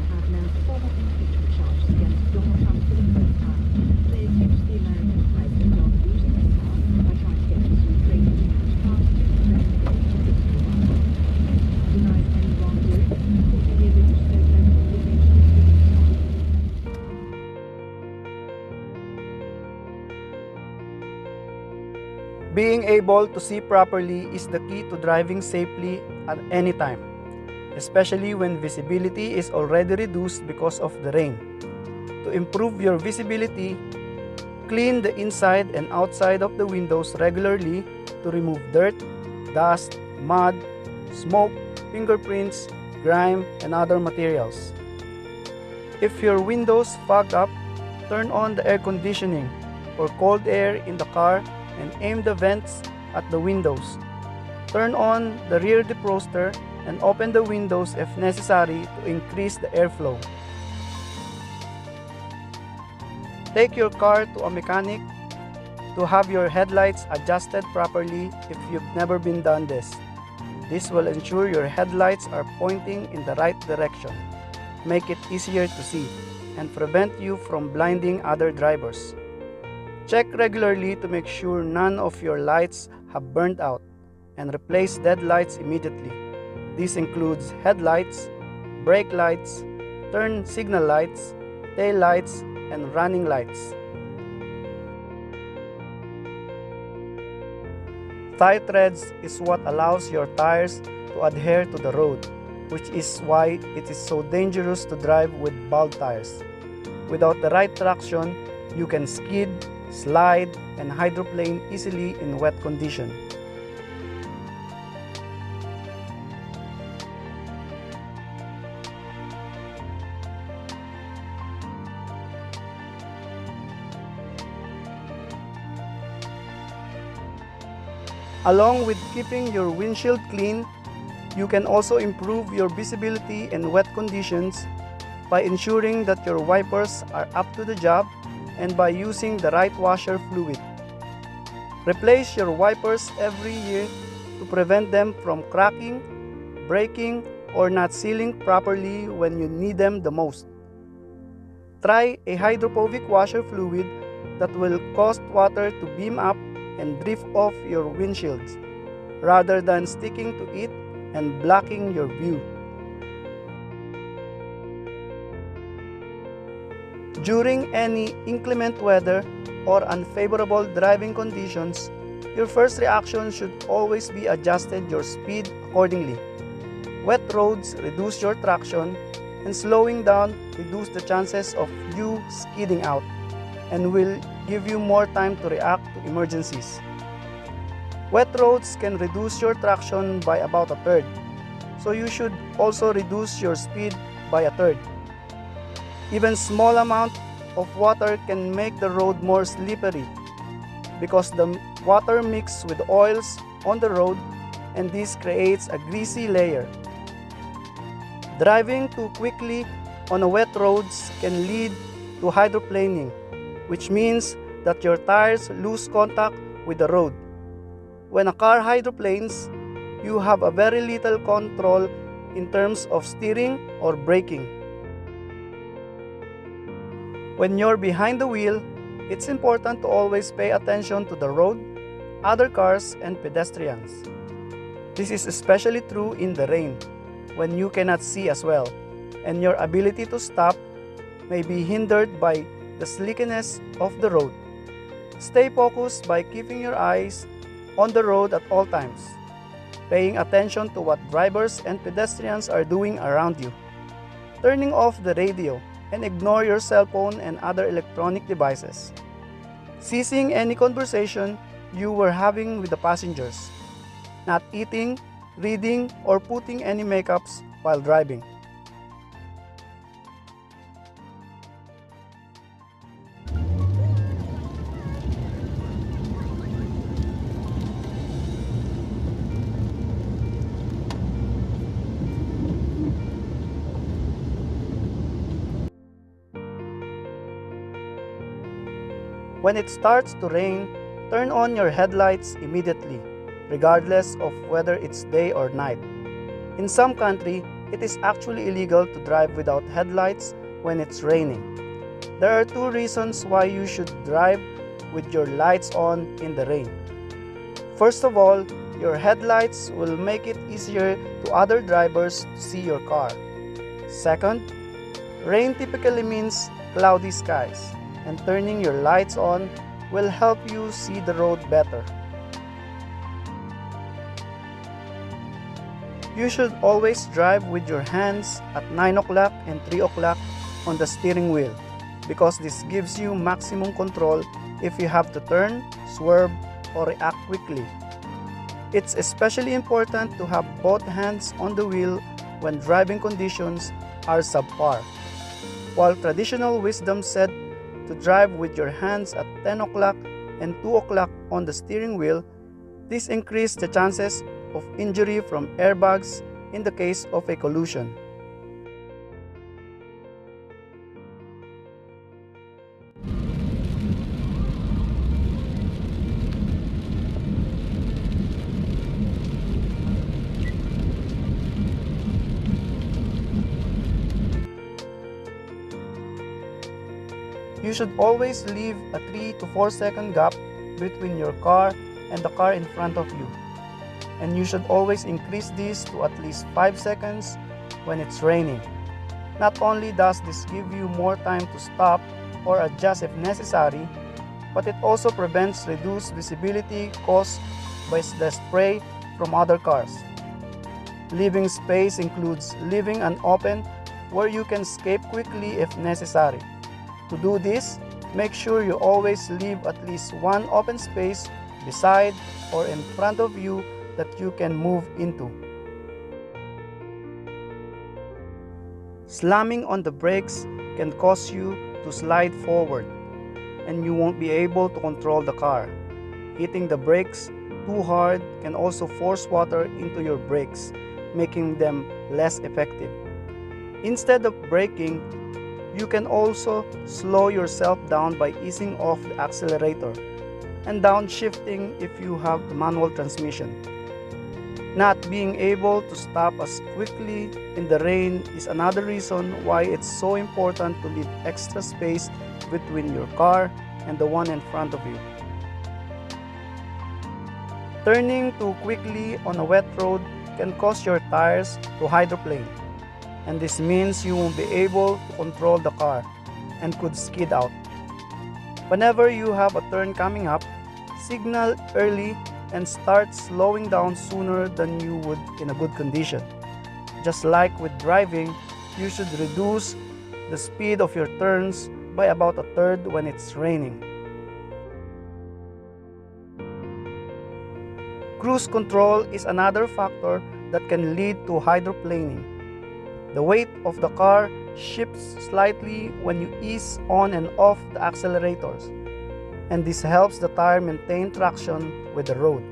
have now formal impeachment charges against Donald Trump for the first time. They accused the American president of using his power by trying to get his Ukraine-impeached passed to investigate the political violence. Trump denies any wrongdoing, according to the alleged statement of the nation's biggest party. Being able to see properly is the key to driving safely at any time, especially when visibility is already reduced because of the rain. To improve your visibility, clean the inside and outside of the windows regularly to remove dirt, dust, mud, smoke, fingerprints, grime, and other materials. If your windows fog up, turn on the air conditioning or cold air in the car and aim the vents at the windows. Turn on the rear defroster and open the windows if necessary to increase the airflow. Take your car to a mechanic to have your headlights adjusted properly if you've never been done this. This will ensure your headlights are pointing in the right direction, make it easier to see, and prevent you from blinding other drivers. Check regularly to make sure none of your lights have burned out, and replace dead lights immediately. This includes headlights, brake lights, turn signal lights, tail lights, and running lights. Tire treads is what allows your tires to adhere to the road, which is why it is so dangerous to drive with bald tires. Without the right traction, you can skid, slide, and hydroplane easily in wet condition. Along with keeping your windshield clean, you can also improve your visibility in wet conditions by ensuring that your wipers are up to the job and by using the right washer fluid. Replace your wipers every year to prevent them from cracking, breaking, or not sealing properly when you need them the most. Try a hydrophobic washer fluid that will cause water to beam up and drift off your windshields, rather than sticking to it and blocking your view. During any inclement weather or unfavorable driving conditions, your first reaction should always be adjusted your speed accordingly. Wet roads reduce your traction, and slowing down reduce the chances of you skidding out, and will give you more time to react to emergencies. Wet roads can reduce your traction by about a third, so you should also reduce your speed by a third. Even small amount of water can make the road more slippery because the water mixes with oils on the road, and this creates a greasy layer. Driving too quickly on wet roads can lead to hydroplaning, which means that your tires lose contact with the road. When a car hydroplanes, you have a very little control in terms of steering or braking. When you're behind the wheel, it's important to always pay attention to the road, other cars, and pedestrians. This is especially true in the rain, when you cannot see as well, and your ability to stop may be hindered by the slickiness of the road. Stay focused by keeping your eyes on the road at all times, paying attention to what drivers and pedestrians are doing around you, turning off the radio, and ignore your cell phone and other electronic devices, ceasing any conversation you were having with the passengers, not eating, reading, or putting any makeups while driving. When it starts to rain, turn on your headlights immediately, regardless of whether it's day or night. In some countries, it is actually illegal to drive without headlights when it's raining. There are two reasons why you should drive with your lights on in the rain. First of all, your headlights will make it easier to other drivers to see your car. Second, rain typically means cloudy skies, and turning your lights on will help you see the road better. You should always drive with your hands at 9 o'clock and 3 o'clock on the steering wheel because this gives you maximum control if you have to turn, swerve, or react quickly. It's especially important to have both hands on the wheel when driving conditions are subpar. While traditional wisdom said to drive with your hands at 10 o'clock and 2 o'clock on the steering wheel, this increases the chances of injury from airbags in the case of a collision. You should always leave a 3 to 4 second gap between your car and the car in front of you. And you should always increase this to at least 5 seconds when it's raining. Not only does this give you more time to stop or adjust if necessary, but it also prevents reduced visibility caused by the spray from other cars. Leaving space includes leaving an open where you can escape quickly if necessary. To do this, make sure you always leave at least one open space beside or in front of you that you can move into. Slamming on the brakes can cause you to slide forward, and you won't be able to control the car. Hitting the brakes too hard can also force water into your brakes, making them less effective. Instead of braking, you can also slow yourself down by easing off the accelerator and downshifting if you have the manual transmission. Not being able to stop as quickly in the rain is another reason why it's so important to leave extra space between your car and the one in front of you. Turning too quickly on a wet road can cause your tires to hydroplane, and this means you won't be able to control the car and could skid out. Whenever you have a turn coming up, signal early and start slowing down sooner than you would in a good condition. Just like with driving, you should reduce the speed of your turns by about a third when it's raining. Cruise control is another factor that can lead to hydroplaning. The weight of the car shifts slightly when you ease on and off the accelerators, and this helps the tire maintain traction with the road.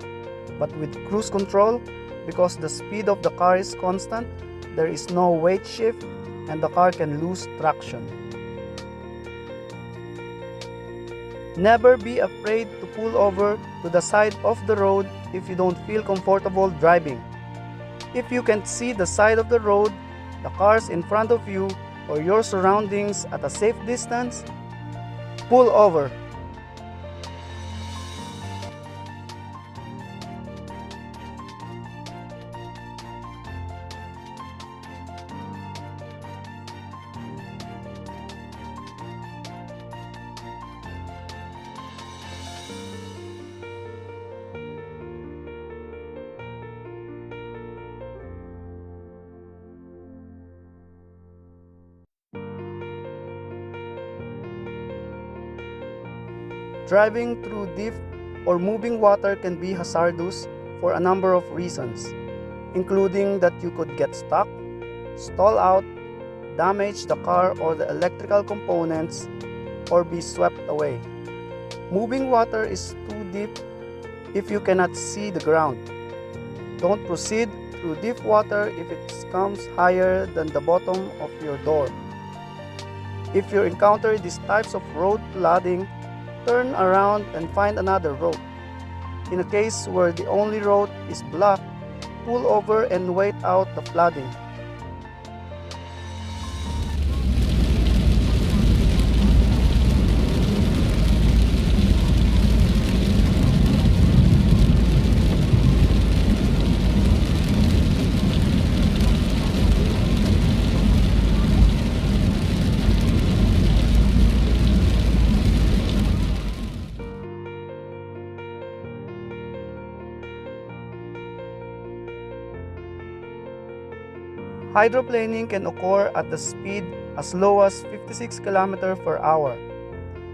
But with cruise control, because the speed of the car is constant, there is no weight shift and the car can lose traction. Never be afraid to pull over to the side of the road if you don't feel comfortable driving. If you can't see the side of the road, the cars in front of you, or your surroundings at a safe distance, pull over. Driving through deep or moving water can be hazardous for a number of reasons, including that you could get stuck, stall out, damage the car or the electrical components, or be swept away. Moving water is too deep if you cannot see the ground. Don't proceed through deep water if it comes higher than the bottom of your door. If you encounter these types of road flooding, turn around and find another road. In a case where the only road is blocked, pull over and wait out the flooding. Hydroplaning can occur at the speed as low as 56 km per hour.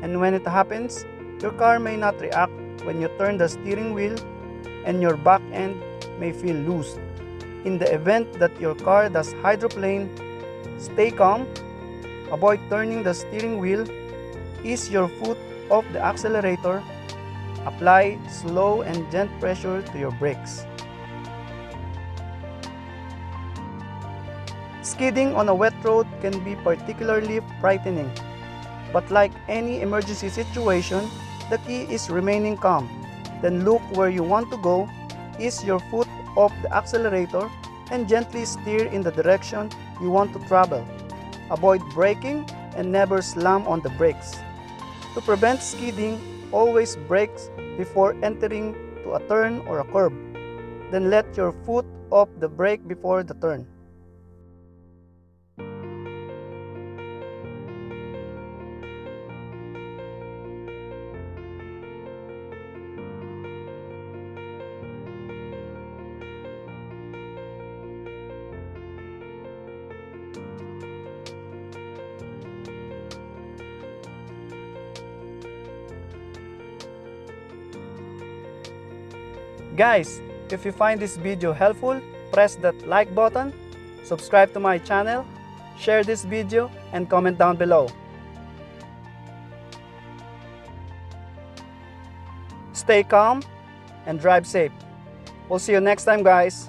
And when it happens, your car may not react when you turn the steering wheel and your back end may feel loose. In the event that your car does hydroplane, stay calm, avoid turning the steering wheel, ease your foot off the accelerator, apply slow and gentle pressure to your brakes. Skidding on a wet road can be particularly frightening, but like any emergency situation, the key is remaining calm. Then look where you want to go, ease your foot off the accelerator, and gently steer in the direction you want to travel. Avoid braking and never slam on the brakes. To prevent skidding, always brake before entering to a turn or a curb. Then let your foot off the brake before the turn. Guys, if you find this video helpful, press that like button, subscribe to my channel, share this video, and comment down below. Stay calm and drive safe. We'll see you next time, guys.